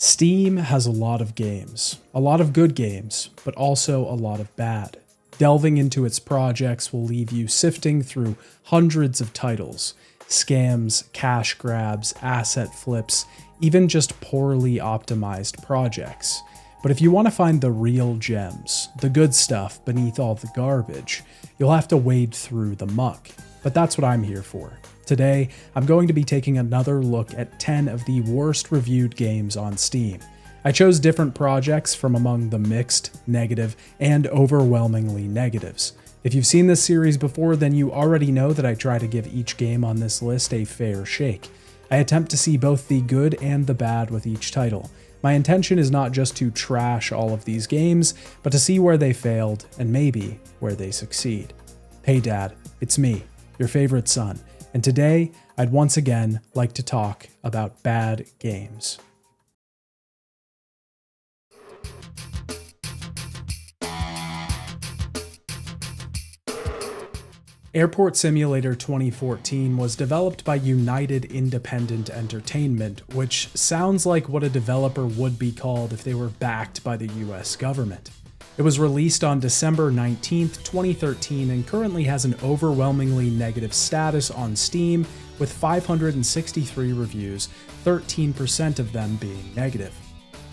Steam has a lot of games, a lot of good games, but also a lot of bad. Delving into its projects will leave you sifting through hundreds of titles, scams, cash grabs, asset flips, even just poorly optimized projects. But if you want to find the real gems, the good stuff beneath all the garbage, you'll have to wade through the muck. But that's what I'm here for. Today, I'm going to be taking another look at 10 of the worst reviewed games on Steam. I chose different projects from among the mixed, negative, and overwhelmingly negatives. If you've seen this series before, then you already know that I try to give each game on this list a fair shake. I attempt to see both the good and the bad with each title. My intention is not just to trash all of these games, but to see where they failed, and maybe where they succeed. Hey Dad, it's me, your favorite son. And today, I'd once again like to talk about bad games. Airport Simulator 2014 was developed by United Independent Entertainment, which sounds like what a developer would be called if they were backed by the US government. It was released on December 19th, 2013 and currently has an overwhelmingly negative status on Steam with 563 reviews, 13% of them being negative.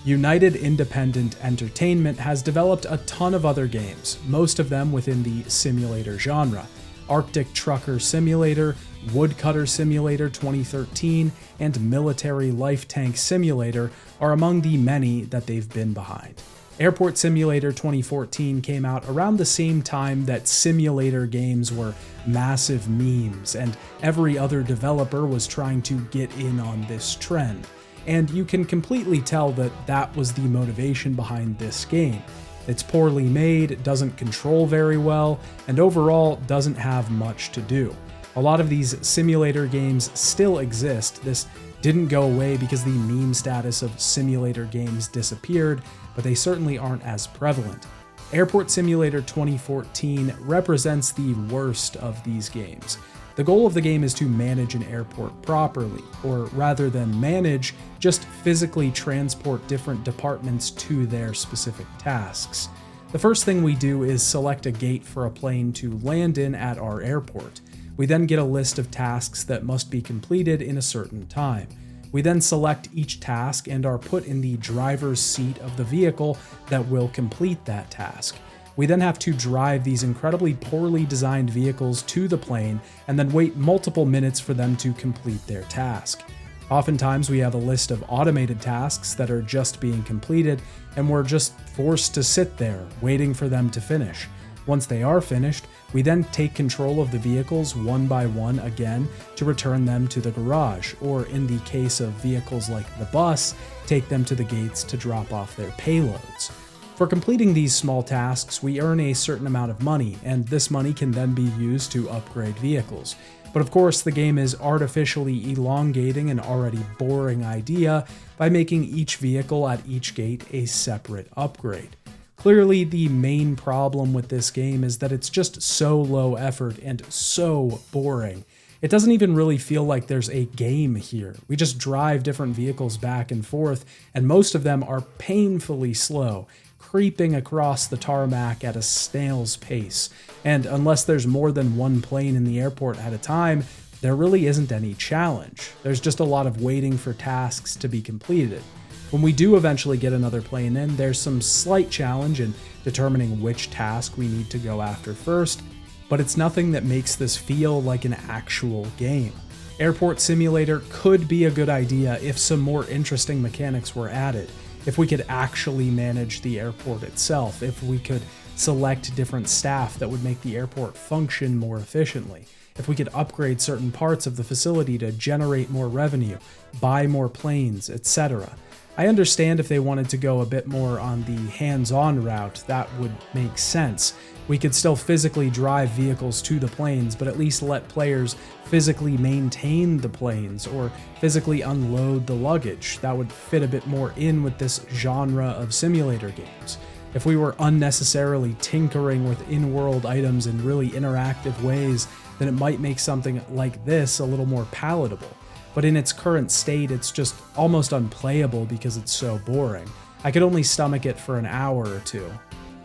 United Independent Entertainment has developed a ton of other games, most of them within the simulator genre. Arctic Trucker Simulator, Woodcutter Simulator 2013, and Military Life Tank Simulator are among the many that they've been behind. Airport Simulator 2014 came out around the same time that simulator games were massive memes, and every other developer was trying to get in on this trend. And you can completely tell that that was the motivation behind this game. It's poorly made, doesn't control very well, and overall doesn't have much to do. A lot of these simulator games still exist. This didn't go away because the meme status of simulator games disappeared, but they certainly aren't as prevalent. Airport Simulator 2014 represents the worst of these games. The goal of the game is to manage an airport properly, or rather than manage, just physically transport different departments to their specific tasks. The first thing we do is select a gate for a plane to land in at our airport. We then get a list of tasks that must be completed in a certain time. We then select each task and are put in the driver's seat of the vehicle that will complete that task. We then have to drive these incredibly poorly designed vehicles to the plane and then wait multiple minutes for them to complete their task. Oftentimes we have a list of automated tasks that are just being completed, and we're just forced to sit there waiting for them to finish. Once they are finished, we then take control of the vehicles one by one again to return them to the garage, or in the case of vehicles like the bus, take them to the gates to drop off their payloads. For completing these small tasks, we earn a certain amount of money, and this money can then be used to upgrade vehicles. But of course, the game is artificially elongating an already boring idea by making each vehicle at each gate a separate upgrade. Clearly, the main problem with this game is that it's just so low effort and so boring. It doesn't even really feel like there's a game here. We just drive different vehicles back and forth, and most of them are painfully slow, creeping across the tarmac at a snail's pace. And unless there's more than one plane in the airport at a time, there really isn't any challenge. There's just a lot of waiting for tasks to be completed. When we do eventually get another plane in, there's some slight challenge in determining which task we need to go after first, but it's nothing that makes this feel like an actual game. Airport Simulator could be a good idea if some more interesting mechanics were added, if we could actually manage the airport itself, if we could select different staff that would make the airport function more efficiently, if we could upgrade certain parts of the facility to generate more revenue, buy more planes, etc. I understand if they wanted to go a bit more on the hands-on route, that would make sense. We could still physically drive vehicles to the planes, but at least let players physically maintain the planes or physically unload the luggage. That would fit a bit more in with this genre of simulator games. If we were unnecessarily tinkering with in-world items in really interactive ways, then it might make something like this a little more palatable. but in its current state, it's just almost unplayable because it's so boring. I could only stomach it for an hour or two.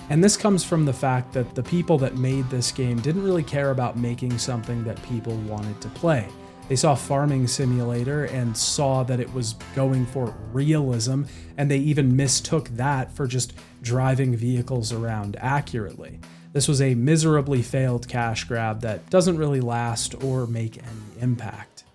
And this comes from the fact that the people that made this game didn't really care about making something that people wanted to play. They saw Farming Simulator and saw that it was going for realism, and they even mistook that for just driving vehicles around accurately. This was a miserably failed cash grab that doesn't really last or make any impact.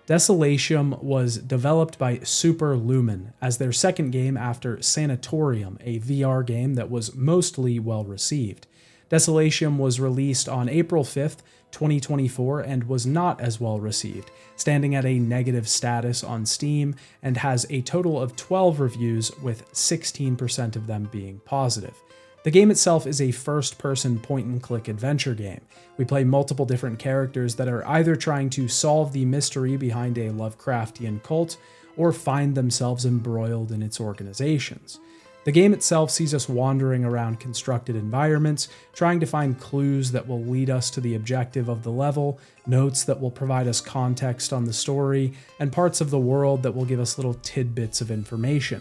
Desolatium was developed by Super Lumen as their second game after Sanatorium, a VR game that was mostly well received. Desolatium was released on April 5th, 2024 and was not as well received, standing at a negative status on Steam and has a total of 12 reviews with 16% of them being positive. The game itself is a first-person point-and-click adventure game. We play multiple different characters that are either trying to solve the mystery behind a Lovecraftian cult or find themselves embroiled in its organizations. The game itself sees us wandering around constructed environments, trying to find clues that will lead us to the objective of the level, notes that will provide us context on the story, and parts of the world that will give us little tidbits of information.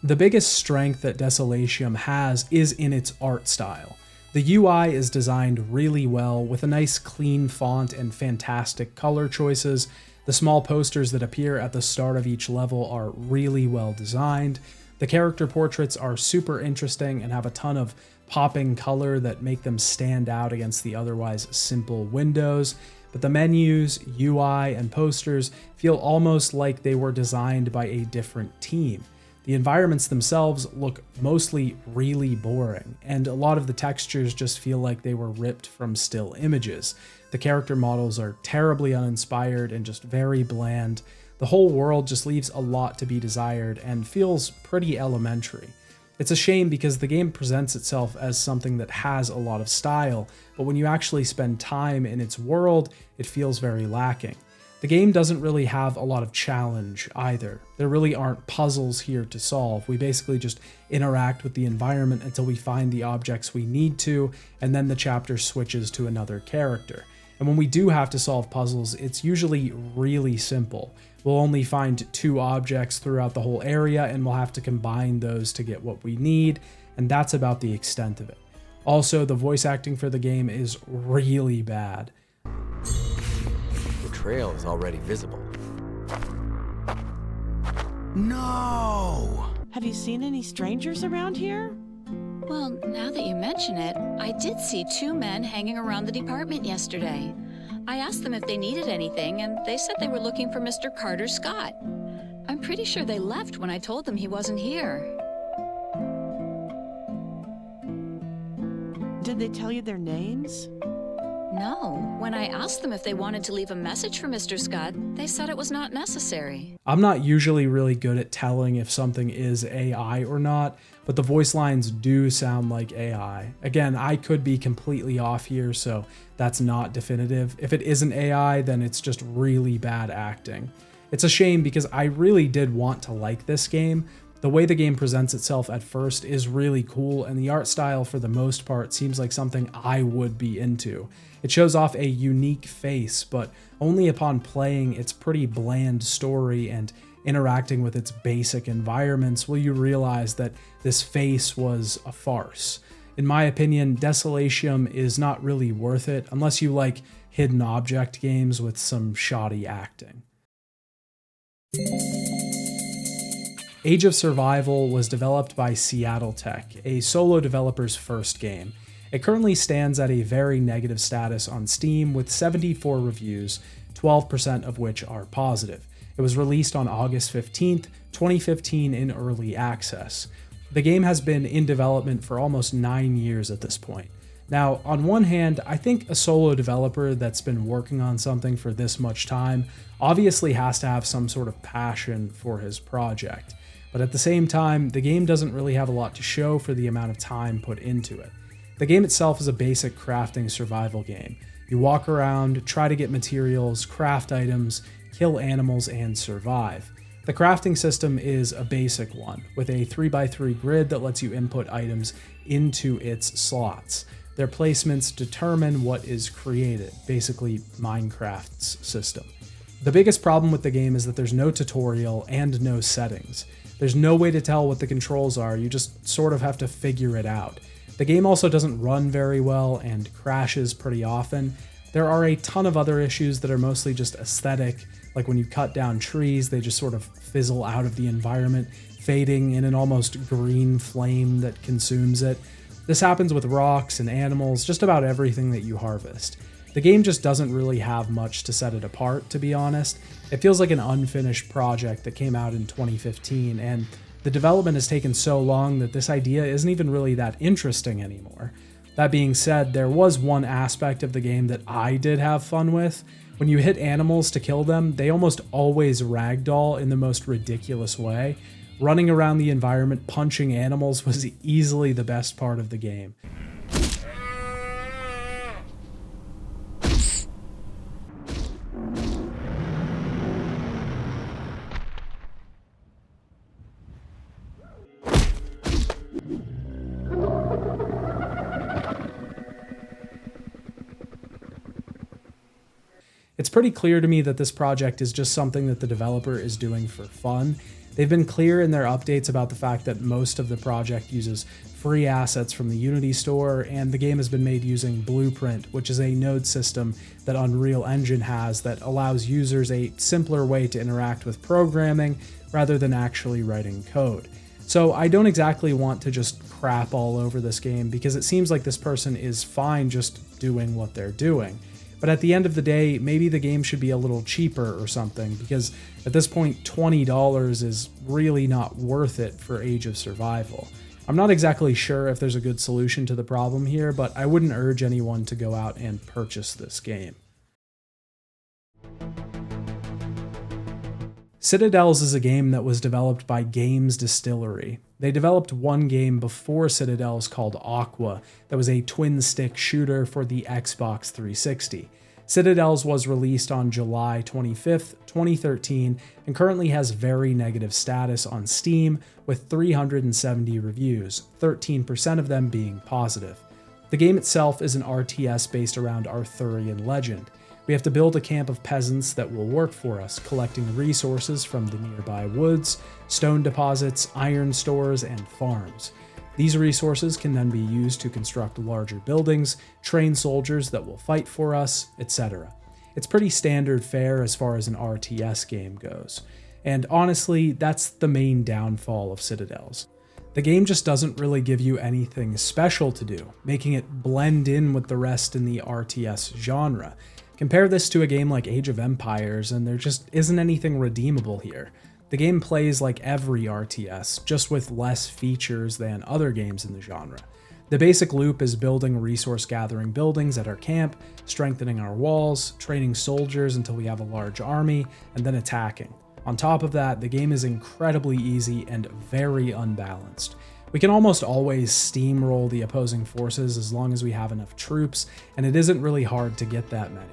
The biggest strength that Desolatium has is in its art style. The UI is designed really well with a nice clean font and fantastic color choices. The small posters that appear at the start of each level are really well designed. The character portraits are super interesting and have a ton of popping color that make them stand out against the otherwise simple windows. But the menus, UI, and posters feel almost like they were designed by a different team. The environments themselves look mostly really boring, and a lot of the textures just feel like they were ripped from still images. The character models are terribly uninspired and just very bland. The whole world just leaves a lot to be desired and feels pretty elementary. It's a shame because the game presents itself as something that has a lot of style, but when you actually spend time in its world, it feels very lacking. The game doesn't really have a lot of challenge either. There really aren't puzzles here to solve. We basically just interact with the environment until we find the objects we need to, and then the chapter switches to another character. And when we do have to solve puzzles, it's usually really simple. We'll only find 2 objects throughout the whole area, and we'll have to combine those to get what we need, and that's about the extent of it. Also, the voice acting for the game is really bad. Trail is already visible. No! Have you seen any strangers around here? Well, now that you mention it, I did see 2 men hanging around the department yesterday. I asked them if they needed anything, and they said they were looking for Mr. Carter Scott. I'm pretty sure they left when I told them he wasn't here. Did they tell you their names? No. When I asked them if they wanted to leave a message for Mr. Scott, they said it was not necessary. I'm not usually really good at telling if something is AI or not, but the voice lines do sound like AI. Again, I could be completely off here, so that's not definitive. If it isn't AI, then it's just really bad acting. It's a shame because I really did want to like this game. The way the game presents itself at first is really cool, and the art style for the most part seems like something I would be into. It shows off a unique face, but only upon playing its pretty bland story and interacting with its basic environments will you realize that this face was a farce. In my opinion, Desolatium is not really worth it unless you like hidden object games with some shoddy acting. Age of Survival was developed by Seattle Tech, a solo developer's first game. It currently stands at a very negative status on Steam with 74 reviews, 12% of which are positive. It was released on August 15th, 2015 in early access. The game has been in development for almost 9 years at this point. Now, on one hand, I think a solo developer that's been working on something for this much time obviously has to have some sort of passion for his project. But at the same time, the game doesn't really have a lot to show for the amount of time put into it. The game itself is a basic crafting survival game. You walk around, try to get materials, craft items, kill animals, and survive. The crafting system is a basic one, with a 3x3 grid that lets you input items into its slots. Their placements determine what is created, basically Minecraft's system. The biggest problem with the game is that there's no tutorial and no settings. There's no way to tell what the controls are, you just sort of have to figure it out. The game also doesn't run very well and crashes pretty often. There are a ton of other issues that are mostly just aesthetic, like when you cut down trees, they just sort of fizzle out of the environment, fading in an almost green flame that consumes it. This happens with rocks and animals, just about everything that you harvest. The game just doesn't really have much to set it apart, to be honest. It feels like an unfinished project that came out in 2015, and the development has taken so long that this idea isn't even really that interesting anymore. That being said, there was one aspect of the game that I did have fun with. When you hit animals to kill them, they almost always ragdoll in the most ridiculous way. Running around the environment punching animals was easily the best part of the game. It's pretty clear to me that this project is just something that the developer is doing for fun. They've been clear in their updates about the fact that most of the project uses free assets from the Unity store, and the game has been made using Blueprint, which is a node system that Unreal Engine has that allows users a simpler way to interact with programming rather than actually writing code. So I don't exactly want to just crap all over this game because it seems like this person is fine just doing what they're doing. But at the end of the day, maybe the game should be a little cheaper or something, because at this point, $20 is really not worth it for Age of Survival. I'm not exactly sure if there's a good solution to the problem here, but I wouldn't urge anyone to go out and purchase this game. Citadels is a game that was developed by Games Distillery. They developed one game before Citadels called Aqua that was a twin-stick shooter for the Xbox 360. Citadels was released on July 25th, 2013, and currently has very negative status on Steam with 370 reviews, 13% of them being positive. The game itself is an RTS based around Arthurian legend. We have to build a camp of peasants that will work for us, collecting resources from the nearby woods, stone deposits, iron stores, and farms. These resources can then be used to construct larger buildings, train soldiers that will fight for us, etc. It's pretty standard fare as far as an RTS game goes. And honestly, that's the main downfall of Citadels. The game just doesn't really give you anything special to do, making it blend in with the rest in the RTS genre. Compare this to a game like Age of Empires, and there just isn't anything redeemable here. The game plays like every RTS, just with less features than other games in the genre. The basic loop is building resource-gathering buildings at our camp, strengthening our walls, training soldiers until we have a large army, and then attacking. On top of that, the game is incredibly easy and very unbalanced. We can almost always steamroll the opposing forces as long as we have enough troops, and it isn't really hard to get that many.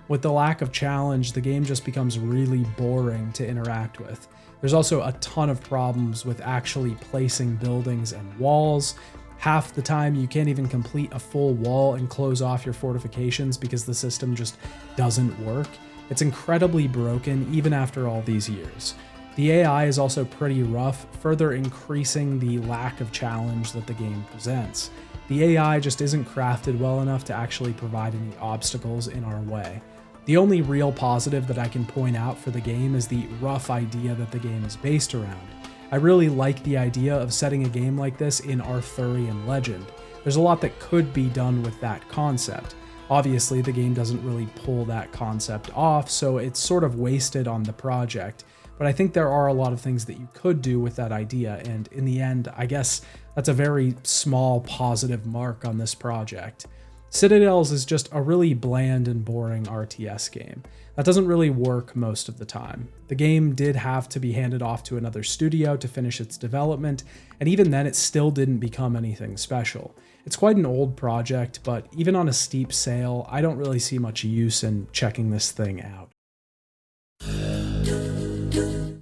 With the lack of challenge, the game just becomes really boring to interact with. There's also a ton of problems with actually placing buildings and walls. Half the time you can't even complete a full wall and close off your fortifications because the system just doesn't work. It's incredibly broken even after all these years. The AI is also pretty rough, further increasing the lack of challenge that the game presents. The AI just isn't crafted well enough to actually provide any obstacles in our way. The only real positive that I can point out for the game is the rough idea that the game is based around. I really like the idea of setting a game like this in Arthurian legend. There's a lot that could be done with that concept. Obviously, the game doesn't really pull that concept off, so it's sort of wasted on the project. But I think there are a lot of things that you could do with that idea, and in the end, I guess that's a very small positive mark on this project. Citadels is just a really bland and boring RTS game. That doesn't really work most of the time. The game did have to be handed off to another studio to finish its development, and even then it still didn't become anything special. It's quite an old project, but even on a steep sale, I don't really see much use in checking this thing out.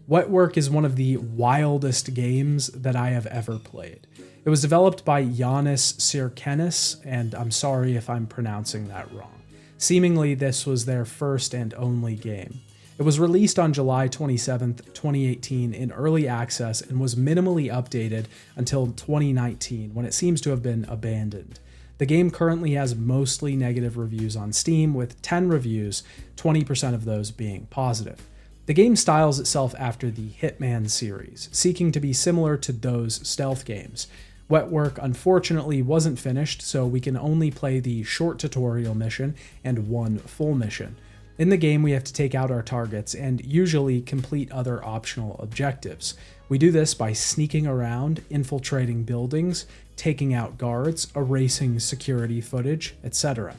Wetwork is one of the wildest games that I have ever played. It It was developed by Yannis Sirkenis, and I'm sorry if I'm pronouncing that wrong. Seemingly, this was their first and only game. It was released on July 27, 2018 in early access and was minimally updated until 2019, when it seems to have been abandoned. The game currently has mostly negative reviews on Steam, with 10 reviews, 20% of those being positive. The game styles itself after the Hitman series, seeking to be similar to those stealth games. Wetwork unfortunately wasn't finished, so we can only play the short tutorial mission and one full mission. In the game, we have to take out our targets and usually complete other optional objectives. We do this by sneaking around, infiltrating buildings, taking out guards, erasing security footage, etc.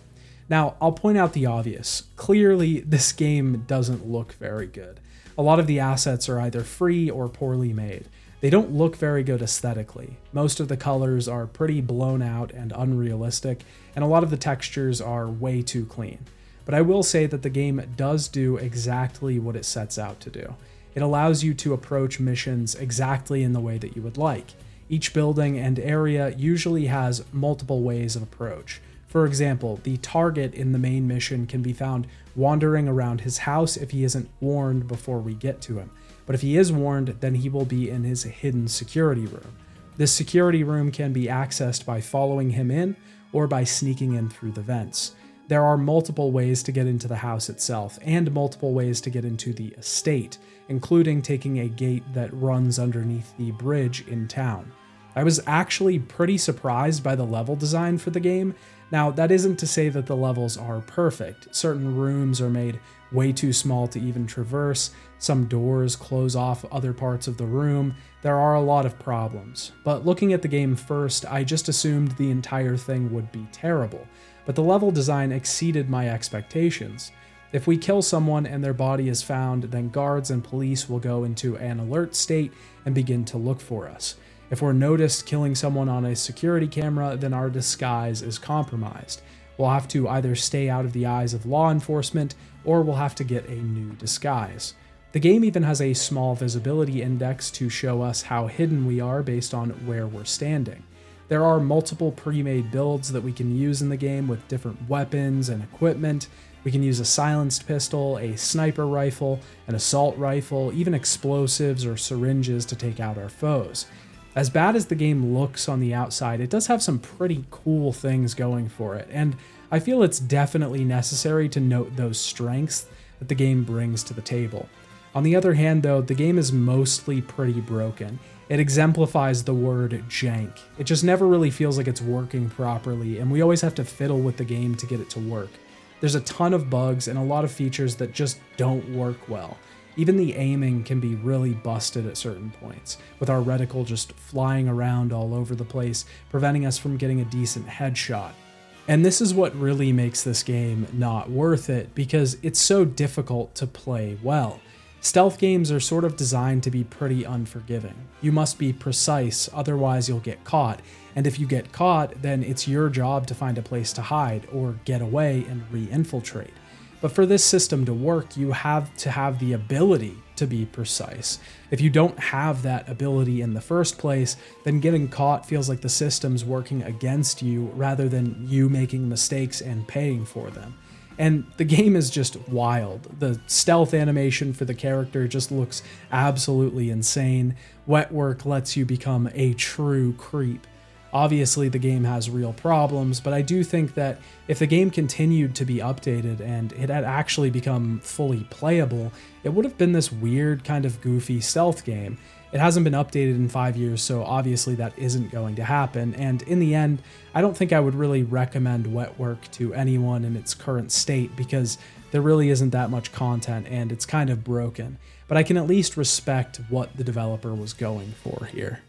Now, I'll point out the obvious. Clearly, this game doesn't look very good. A lot of the assets are either free or poorly made. They don't look very good aesthetically. Most of the colors are pretty blown out and unrealistic, and a lot of the textures are way too clean. But I will say that the game does do exactly what it sets out to do. It allows you to approach missions exactly in the way that you would like. Each building and area usually has multiple ways of approach. For example, the target in the main mission can be found wandering around his house if he isn't warned before we get to him. But if he is warned, then he will be in his hidden security room. This security room can be accessed by following him in or by sneaking in through the vents. There are multiple ways to get into the house itself, and multiple ways to get into the estate, including taking a gate that runs underneath the bridge in town. I was actually pretty surprised by the level design for the game. Now, that isn't to say that the levels are perfect. Certain rooms are made way too small to even traverse, some doors close off other parts of the room. There are a lot of problems. But looking at the game first, I just assumed the entire thing would be terrible. But the level design exceeded my expectations. If we kill someone and their body is found, then guards and police will go into an alert state and begin to look for us. If we're noticed killing someone on a security camera, then our disguise is compromised. We'll have to either stay out of the eyes of law enforcement, or we'll have to get a new disguise. The game even has a small visibility index to show us how hidden we are based on where we're standing. There are multiple pre-made builds that we can use in the game with different weapons and equipment. We can use a silenced pistol, a sniper rifle, an assault rifle, even explosives or syringes to take out our foes. As bad as the game looks on the outside, it does have some pretty cool things going for it, and I feel it's definitely necessary to note those strengths that the game brings to the table. On the other hand, though, the game is mostly pretty broken. It exemplifies the word jank. It just never really feels like it's working properly, and we always have to fiddle with the game to get it to work. There's a ton of bugs and a lot of features that just don't work well. Even the aiming can be really busted at certain points, with our reticle just flying around all over the place, preventing us from getting a decent headshot. And this is what really makes this game not worth it, because it's so difficult to play well. Stealth games are sort of designed to be pretty unforgiving. You must be precise, otherwise you'll get caught, and if you get caught, then it's your job to find a place to hide or get away and re-infiltrate. But for this system to work, you have to have the ability to be precise. If you don't have that ability in the first place, then getting caught feels like the system's working against you rather than you making mistakes and paying for them. And the game is just wild. The stealth animation for the character just looks absolutely insane. Wetwork lets you become a true creep. Obviously, the game has real problems, but I do think that if the game continued to be updated and it had actually become fully playable, it would have been this weird kind of goofy stealth game. It hasn't been updated in 5 years, so obviously that isn't going to happen, and in the end, I don't think I would really recommend Wetwork to anyone in its current state because there really isn't that much content and it's kind of broken, but I can at least respect what the developer was going for here.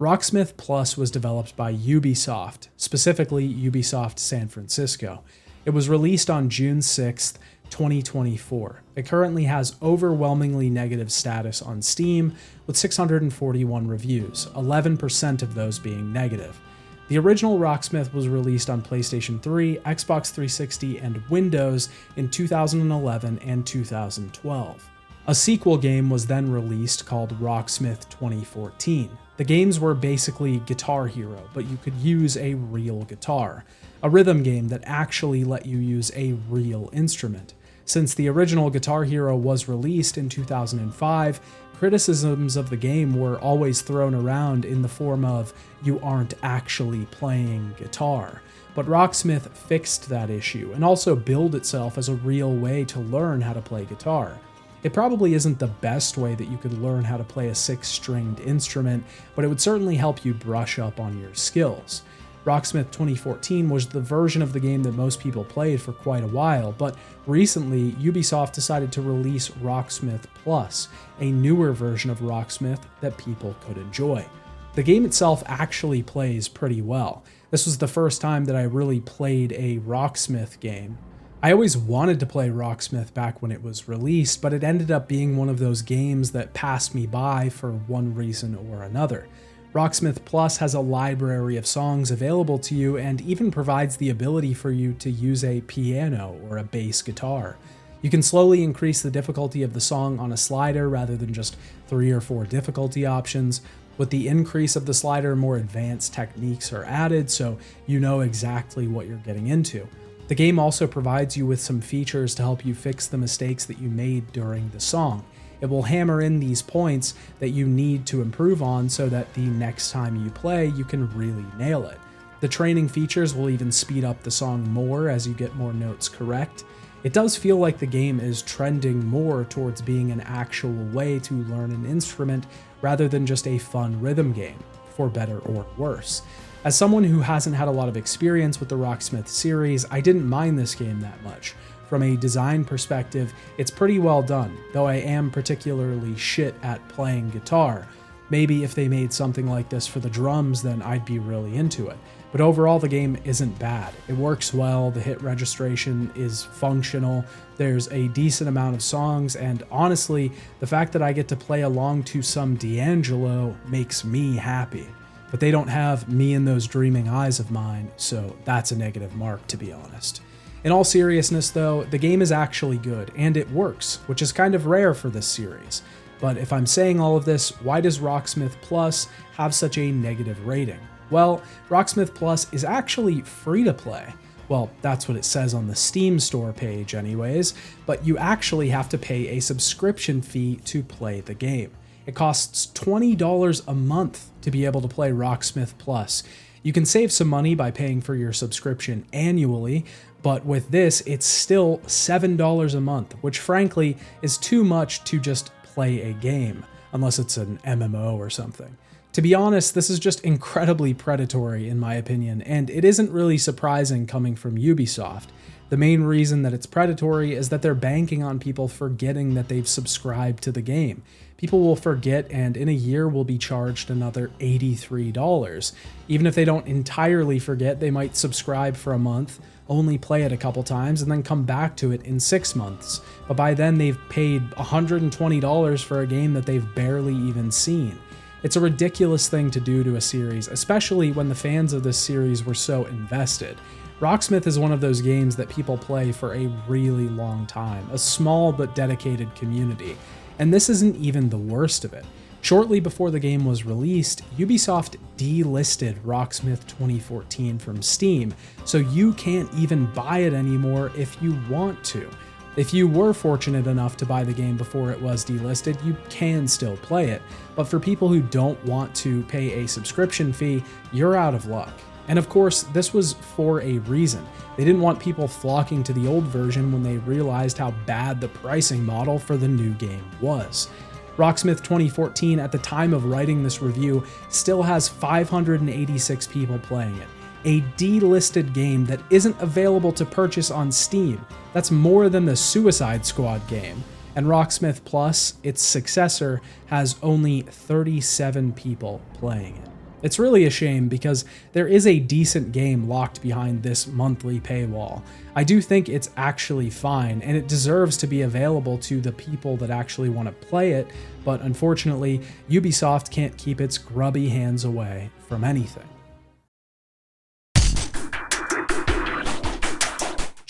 Rocksmith Plus was developed by Ubisoft, specifically Ubisoft San Francisco. It was released on June 6th, 2024. It currently has overwhelmingly negative status on Steam, with 641 reviews, 11% of those being negative. The original Rocksmith was released on PlayStation 3, Xbox 360, and Windows in 2011 and 2012. A sequel game was then released called Rocksmith 2014. The games were basically Guitar Hero, but you could use a real guitar, a rhythm game that actually let you use a real instrument. Since the original Guitar Hero was released in 2005, criticisms of the game were always thrown around in the form of, you aren't actually playing guitar. But Rocksmith fixed that issue and also billed itself as a real way to learn how to play guitar. It probably isn't the best way that you could learn how to play a 6-stringed instrument, but it would certainly help you brush up on your skills. Rocksmith 2014 was the version of the game that most people played for quite a while, but recently Ubisoft decided to release Rocksmith Plus, a newer version of Rocksmith that people could enjoy. The game itself actually plays pretty well. This was the first time that I really played a Rocksmith game. I always wanted to play Rocksmith back when it was released, but it ended up being one of those games that passed me by for one reason or another. Rocksmith Plus has a library of songs available to you and even provides the ability for you to use a piano or a bass guitar. You can slowly increase the difficulty of the song on a slider rather than just 3 or 4 difficulty options. With the increase of the slider, more advanced techniques are added, so you know exactly what you're getting into. The game also provides you with some features to help you fix the mistakes that you made during the song. It will hammer in these points that you need to improve on so that the next time you play, you can really nail it. The training features will even speed up the song more as you get more notes correct. It does feel like the game is trending more towards being an actual way to learn an instrument rather than just a fun rhythm game, for better or worse. As someone who hasn't had a lot of experience with the Rocksmith series, I didn't mind this game that much. From a design perspective, it's pretty well done, though I am particularly shit at playing guitar. Maybe if they made something like this for the drums, then I'd be really into it. But overall, the game isn't bad. It works well, the hit registration is functional, there's a decent amount of songs, and honestly, the fact that I get to play along to some D'Angelo makes me happy. But they don't have me in those dreaming eyes of mine, so that's a negative mark, to be honest. In all seriousness though, the game is actually good, and it works, which is kind of rare for this series. But if I'm saying all of this, why does Rocksmith Plus have such a negative rating? Well, Rocksmith Plus is actually free to play. Well, that's what it says on the Steam store page anyways, but you actually have to pay a subscription fee to play the game. It costs $20 a month to be able to play Rocksmith Plus. You can save some money by paying for your subscription annually, but with this, it's still $7 a month, which frankly is too much to just play a game, unless it's an MMO or something. To be honest, this is just incredibly predatory in my opinion, and it isn't really surprising coming from Ubisoft. The main reason that it's predatory is that they're banking on people forgetting that they've subscribed to the game. People will forget and in a year will be charged another $83. Even if they don't entirely forget, they might subscribe for a month, only play it a couple times, and then come back to it in 6 months. But by then they've paid $120 for a game that they've barely even seen. It's a ridiculous thing to do to a series, especially when the fans of this series were so invested. Rocksmith is one of those games that people play for a really long time, a small but dedicated community. And this isn't even the worst of it. Shortly before the game was released, Ubisoft delisted Rocksmith 2014 from Steam, so you can't even buy it anymore if you want to. If you were fortunate enough to buy the game before it was delisted, you can still play it, but for people who don't want to pay a subscription fee, you're out of luck. And of course, this was for a reason. They didn't want people flocking to the old version when they realized how bad the pricing model for the new game was. Rocksmith 2014, at the time of writing this review, still has 586 people playing it. A delisted game that isn't available to purchase on Steam. That's more than the Suicide Squad game. And Rocksmith Plus, its successor, has only 37 people playing it. It's really a shame because there is a decent game locked behind this monthly paywall. I do think it's actually fine, and it deserves to be available to the people that actually want to play it, but unfortunately, Ubisoft can't keep its grubby hands away from anything.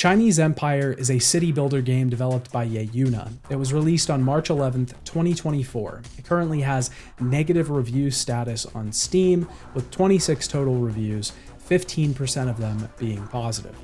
Chinese Empire is a city builder game developed by Yeyuna. It was released on March 11th, 2024. It currently has negative review status on Steam, with 26 total reviews, 15% of them being positive.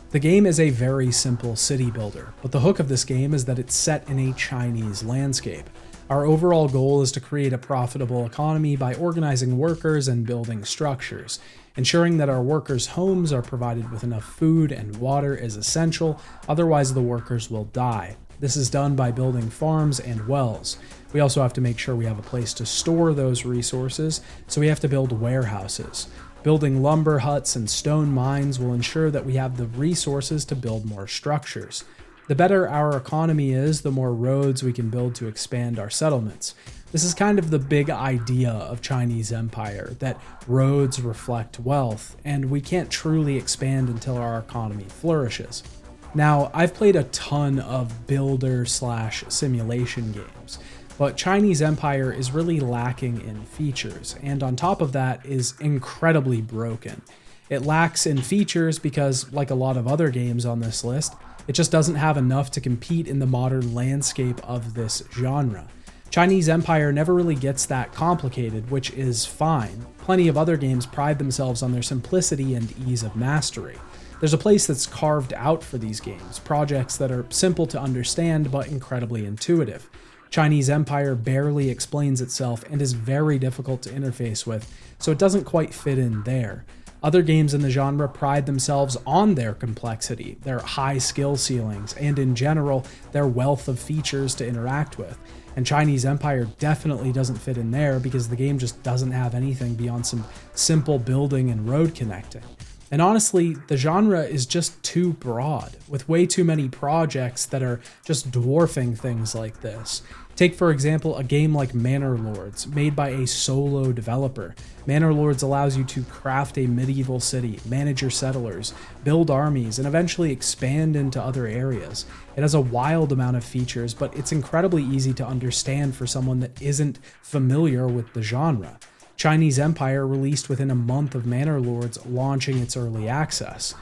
The game is a very simple city builder, but the hook of this game is that it's set in a Chinese landscape. Our overall goal is to create a profitable economy by organizing workers and building structures. Ensuring that our workers' homes are provided with enough food and water is essential, otherwise the workers will die. This is done by building farms and wells. We also have to make sure we have a place to store those resources, so we have to build warehouses. Building lumber huts and stone mines will ensure that we have the resources to build more structures. The better our economy is, the more roads we can build to expand our settlements. This is kind of the big idea of Chinese Empire, that roads reflect wealth, and we can't truly expand until our economy flourishes. Now, I've played a ton of builder/simulation games, but Chinese Empire is really lacking in features, and on top of that is incredibly broken. It lacks in features because, like a lot of other games on this list, it just doesn't have enough to compete in the modern landscape of this genre. Chinese Empire never really gets that complicated, which is fine. Plenty of other games pride themselves on their simplicity and ease of mastery. There's a place that's carved out for these games, projects that are simple to understand but incredibly intuitive. Chinese Empire barely explains itself and is very difficult to interface with, so it doesn't quite fit in there. Other games in the genre pride themselves on their complexity, their high skill ceilings, and in general, their wealth of features to interact with. And Chinese Empire definitely doesn't fit in there because the game just doesn't have anything beyond some simple building and road connecting. And honestly, the genre is just too broad, with way too many projects that are just dwarfing things like this. Take, for example, a game like Manor Lords, made by a solo developer. Manor Lords allows you to craft a medieval city, manage your settlers, build armies, and eventually expand into other areas. It has a wild amount of features, but it's incredibly easy to understand for someone that isn't familiar with the genre. Chinese Empire released within a month of Manor Lords launching its early access.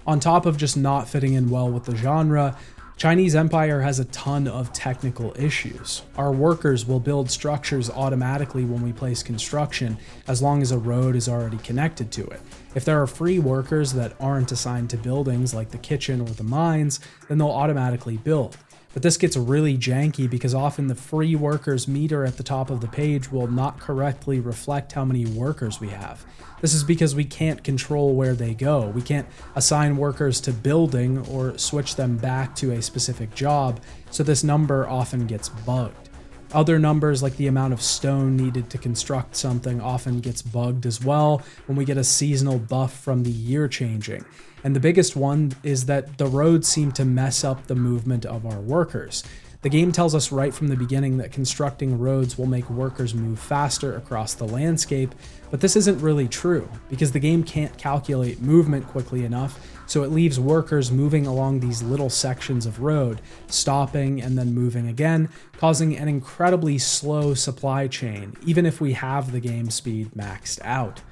On top of just not fitting in well with the genre, Chinese Empire has a ton of technical issues. Our workers will build structures automatically when we place construction, as long as a road is already connected to it. If there are free workers that aren't assigned to buildings like the kitchen or the mines, then they'll automatically build. But this gets really janky because often the free workers meter at the top of the page will not correctly reflect how many workers we have. This is because we can't control where they go. We can't assign workers to building or switch them back to a specific job, so this number often gets bugged. Other numbers, like the amount of stone needed to construct something, often gets bugged as well when we get a seasonal buff from the year changing. And the biggest one is that the roads seem to mess up the movement of our workers. The game tells us right from the beginning that constructing roads will make workers move faster across the landscape, but this isn't really true, because the game can't calculate movement quickly enough, so it leaves workers moving along these little sections of road, stopping and then moving again, causing an incredibly slow supply chain, even if we have the game speed maxed out.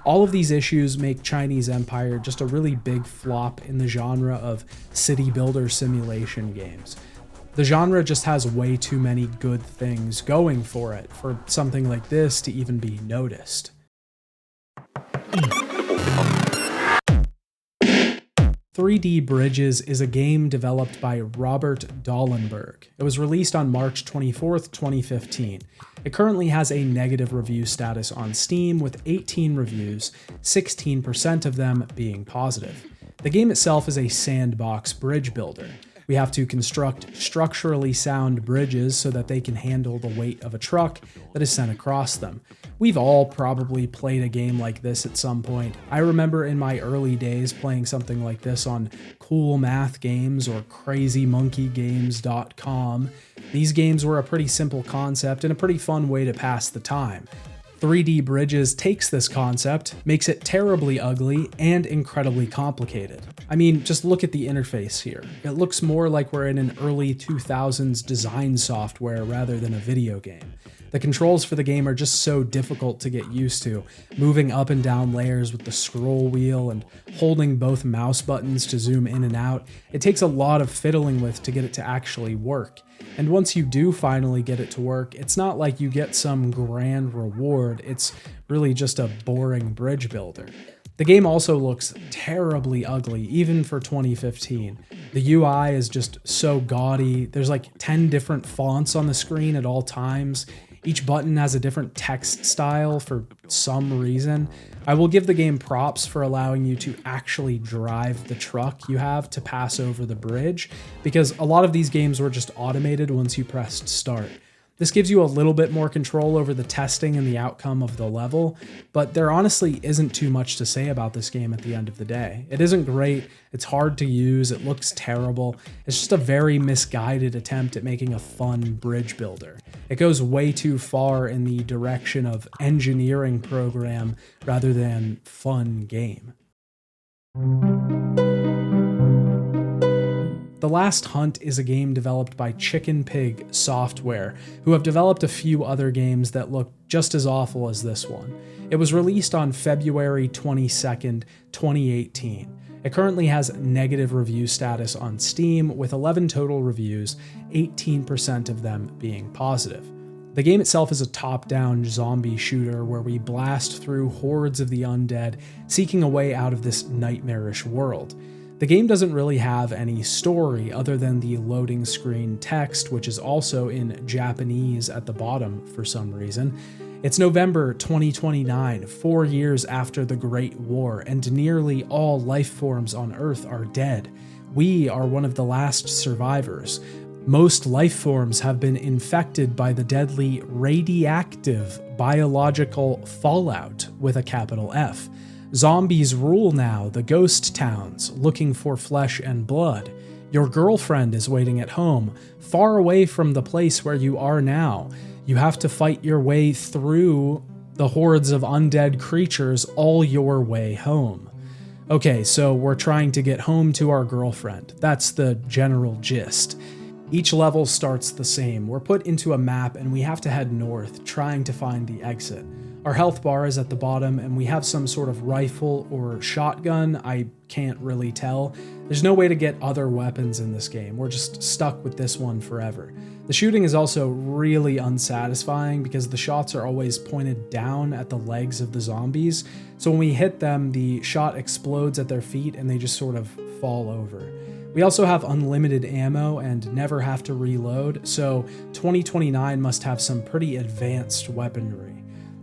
All of these issues make Chinese Empire just a really big flop in the genre of city builder simulation games. The genre just has way too many good things going for it for something like this to even be noticed. 3D Bridges is a game developed by Robert Dahlenberg. It was released on March 24th, 2015. It currently has a negative review status on Steam with 18 reviews, 16% of them being positive. The game itself is a sandbox bridge builder. We have to construct structurally sound bridges so that they can handle the weight of a truck that is sent across them. We've all probably played a game like this at some point. I remember in my early days playing something like this on Cool Math Games or CrazyMonkeyGames.com. These games were a pretty simple concept and a pretty fun way to pass the time. 3D Bridges takes this concept, makes it terribly ugly, and incredibly complicated. I mean, just look at the interface here. It looks more like we're in an early 2000s design software rather than a video game. The controls for the game are just so difficult to get used to, moving up and down layers with the scroll wheel and holding both mouse buttons to zoom in and out. It takes a lot of fiddling with to get it to actually work. And once you do finally get it to work, it's not like you get some grand reward, it's really just a boring bridge builder. The game also looks terribly ugly, even for 2015. The UI is just so gaudy. There's like 10 different fonts on the screen at all times. Each button has a different text style for some reason. I will give the game props for allowing you to actually drive the truck you have to pass over the bridge, because a lot of these games were just automated once you pressed start. This gives you a little bit more control over the testing and the outcome of the level, but there honestly isn't too much to say about this game at the end of the day. It isn't great, it's hard to use, it looks terrible, it's just a very misguided attempt at making a fun bridge builder. It goes way too far in the direction of engineering program rather than fun game. The Last Hunt is a game developed by Chicken Pig Software, who have developed a few other games that look just as awful as this one. It was released on February 22nd, 2018. It currently has negative review status on Steam, with 11 total reviews, 18% of them being positive. The game itself is a top-down zombie shooter where we blast through hordes of the undead, seeking a way out of this nightmarish world. The game doesn't really have any story other than the loading screen text, which is also in Japanese at the bottom for some reason. It's November 2029, 4 years after the Great War, and nearly all life forms on Earth are dead. We are one of the last survivors. Most life forms have been infected by the deadly radioactive biological fallout with a capital F. Zombies rule now the ghost towns, looking for flesh and blood. Your girlfriend is waiting at home, far away from the place where you are now. You have to fight your way through the hordes of undead creatures all your way home. Okay, so we're trying to get home to our girlfriend. That's the general gist. Each level starts the same. We're put into a map and we have to head north, trying to find the exit. Our health bar is at the bottom and we have some sort of rifle or shotgun, I can't really tell. There's no way to get other weapons in this game, we're just stuck with this one forever. The shooting is also really unsatisfying because the shots are always pointed down at the legs of the zombies, so when we hit them, the shot explodes at their feet and they just sort of fall over. We also have unlimited ammo and never have to reload, so 2029 must have some pretty advanced weaponry.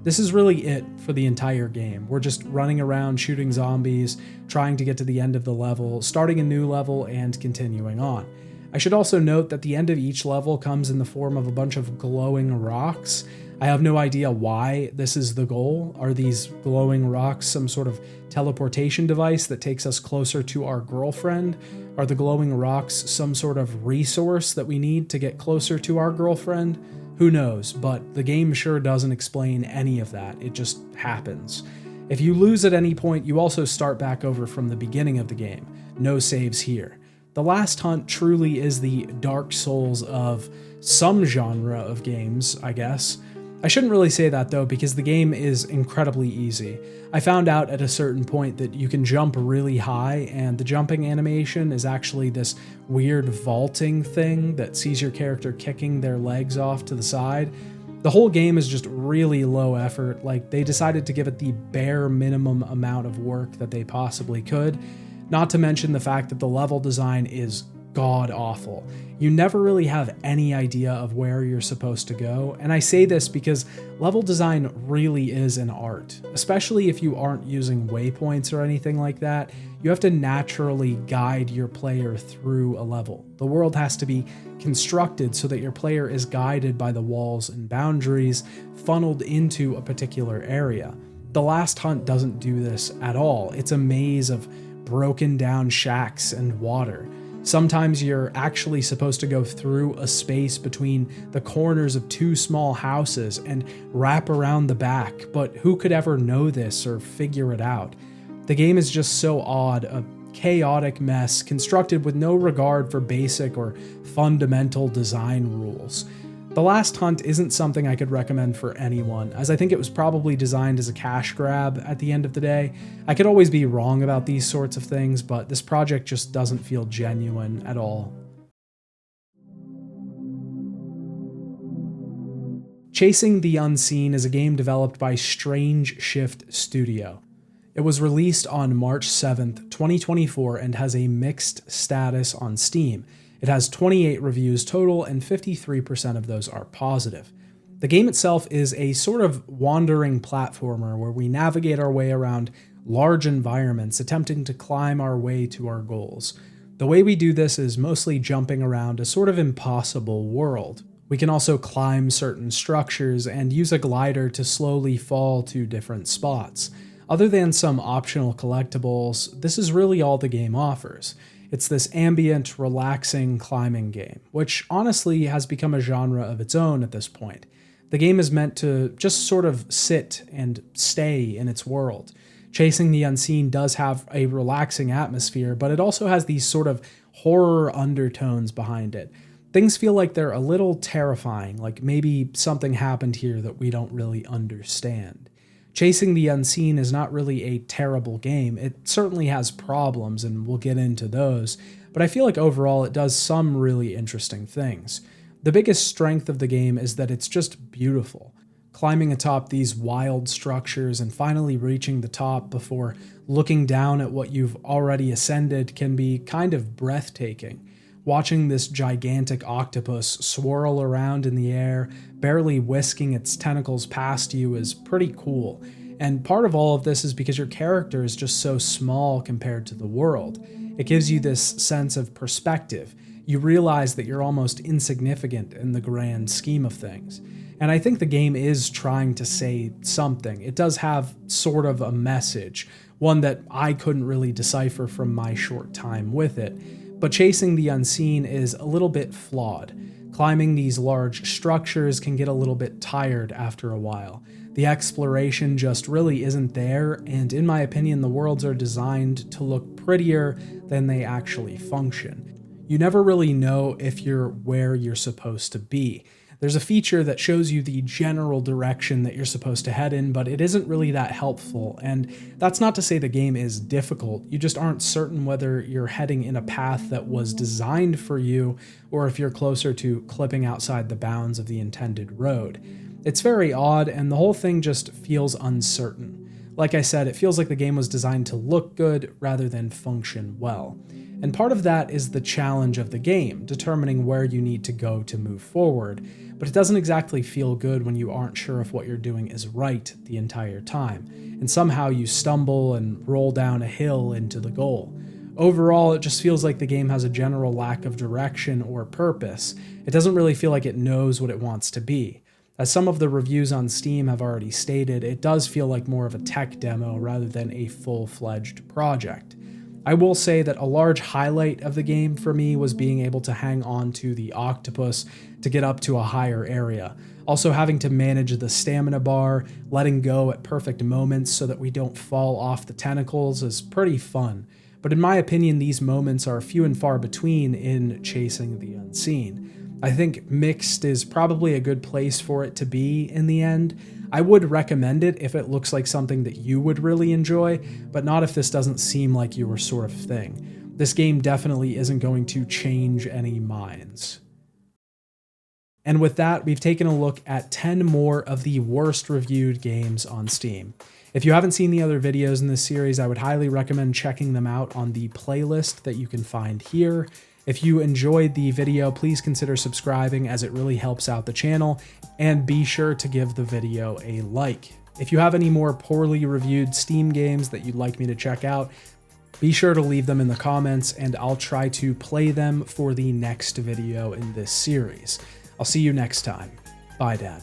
This is really it for the entire game. We're just running around shooting zombies, trying to get to the end of the level, starting a new level, and continuing on. I should also note that the end of each level comes in the form of a bunch of glowing rocks. I have no idea why this is the goal. Are these glowing rocks some sort of teleportation device that takes us closer to our girlfriend? Are the glowing rocks some sort of resource that we need to get closer to our girlfriend? Who knows, but the game sure doesn't explain any of that. It just happens. If you lose at any point, you also start back over from the beginning of the game. No saves here. The Last Hunt truly is the Dark Souls of some genre of games, I guess. I shouldn't really say that though, because the game is incredibly easy. I found out at a certain point that you can jump really high, and the jumping animation is actually this weird vaulting thing that sees your character kicking their legs off to the side. The whole game is just really low effort, like they decided to give it the bare minimum amount of work that they possibly could, not to mention the fact that the level design is god-awful. You never really have any idea of where you're supposed to go, and I say this because level design really is an art, especially if you aren't using waypoints or anything like that. You have to naturally guide your player through a level. The world has to be constructed so that your player is guided by the walls and boundaries, funneled into a particular area. The Last Hunt doesn't do this at all. It's a maze of broken down shacks and water. Sometimes you're actually supposed to go through a space between the corners of two small houses and wrap around the back, but who could ever know this or figure it out? The game is just so odd, a chaotic mess constructed with no regard for basic or fundamental design rules. The Last Hunt isn't something I could recommend for anyone, as I think it was probably designed as a cash grab at the end of the day. I could always be wrong about these sorts of things, but this project just doesn't feel genuine at all. Chasing the Unseen is a game developed by Strange Shift Studio. It was released on March 7th, 2024 and has a mixed status on Steam. It has 28 reviews total and 53% of those are positive. The game itself is a sort of wandering platformer where we navigate our way around large environments, attempting to climb our way to our goals. The way we do this is mostly jumping around a sort of impossible world. We can also climb certain structures and use a glider to slowly fall to different spots. Other than some optional collectibles, this is really all the game offers. It's this ambient, relaxing climbing game, which honestly has become a genre of its own at this point. The game is meant to just sort of sit and stay in its world. Chasing the Unseen does have a relaxing atmosphere, but it also has these sort of horror undertones behind it. Things feel like they're a little terrifying, like maybe something happened here that we don't really understand. Chasing the Unseen is not really a terrible game. It certainly has problems, and we'll get into those, but I feel like overall it does some really interesting things. The biggest strength of the game is that it's just beautiful. Climbing atop these wild structures and finally reaching the top before looking down at what you've already ascended can be kind of breathtaking. Watching this gigantic octopus swirl around in the air, barely whisking its tentacles past you, is pretty cool. And part of all of this is because your character is just so small compared to the world. It gives you this sense of perspective. You realize that you're almost insignificant in the grand scheme of things. And I think the game is trying to say something. It does have sort of a message, one that I couldn't really decipher from my short time with it. But Chasing the Unseen is a little bit flawed. Climbing these large structures can get a little bit tired after a while. The exploration just really isn't there, and in my opinion, the worlds are designed to look prettier than they actually function. You never really know if you're where you're supposed to be. There's a feature that shows you the general direction that you're supposed to head in, but it isn't really that helpful, and that's not to say the game is difficult. You just aren't certain whether you're heading in a path that was designed for you, or if you're closer to clipping outside the bounds of the intended road. It's very odd, and the whole thing just feels uncertain. Like I said, it feels like the game was designed to look good rather than function well. And part of that is the challenge of the game, determining where you need to go to move forward. But it doesn't exactly feel good when you aren't sure if what you're doing is right the entire time, and somehow you stumble and roll down a hill into the goal. Overall, it just feels like the game has a general lack of direction or purpose. It doesn't really feel like it knows what it wants to be. As some of the reviews on Steam have already stated, it does feel like more of a tech demo rather than a full-fledged project. I will say that a large highlight of the game for me was being able to hang on to the octopus to get up to a higher area. Also having to manage the stamina bar, letting go at perfect moments so that we don't fall off the tentacles is pretty fun. But in my opinion, these moments are few and far between in Chasing the Unseen. I think mixed is probably a good place for it to be in the end. I would recommend it if it looks like something that you would really enjoy, but not if this doesn't seem like your sort of thing. This game definitely isn't going to change any minds. And with that, we've taken a look at 10 more of the worst reviewed games on Steam. If you haven't seen the other videos in this series, I would highly recommend checking them out on the playlist that you can find here. If you enjoyed the video, please consider subscribing as it really helps out the channel, and be sure to give the video a like. If you have any more poorly reviewed Steam games that you'd like me to check out, be sure to leave them in the comments and I'll try to play them for the next video in this series. I'll see you next time. Bye, Dad.